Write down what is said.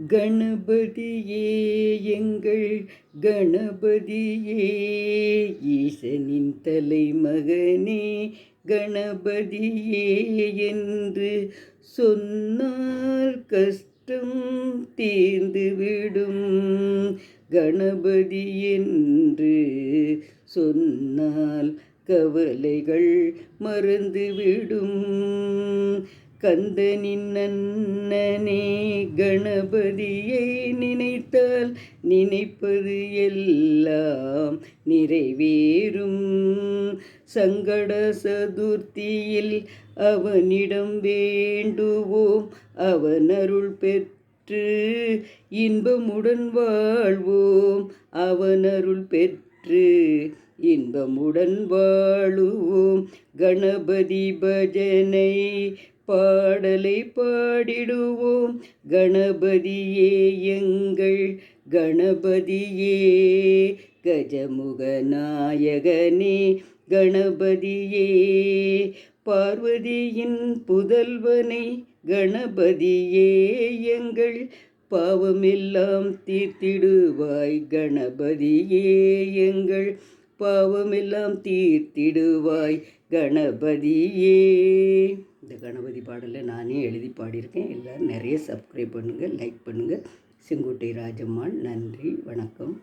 கணபதியே எங்கள் கணபதியே, ஈசனின் தலைமகனே கணபதியே என்று சொன்னால் கஷ்டம் தீர்ந்துவிடும். கணபதி என்று சொன்னால் கவலைகள் மறந்துவிடும். கந்தனின் அண்ணனே கணபதியை நினைத்தால் நினைப்பது எல்லாம் நிறைவேறும். சங்கட சதுர்த்தியில் அவனிடம் வேண்டுவோம், அவன் அருள் பெற்று இன்பமுடன் வாழ்வோம். அவன் அருள் பெற்று இன்பமுடன் வாழுவோம். கணபதி பஜனை பாடலை பாடிடுவோம். கணபதியே எங்கள் கணபதியே, கஜமுக நாயகனே கணபதியே, பார்வதியின் புதல்வனை கணபதியே, எங்கள் பாவமெல்லாம் தீர்த்திடுவாய். கணபதியே எங்கள் பாவமெல்லாம் தீர்த்திடுவாய். கணபதியே. இந்த கணபதி பாடலை நானே எழுதி பாடியிருக்கேன். எல்லோரும் நிறைய சப்ஸ்கிரைப் பண்ணுங்கள், லைக் பண்ணுங்கள். செங்கோட்டை ராஜம்மாள். நன்றி, வணக்கம்.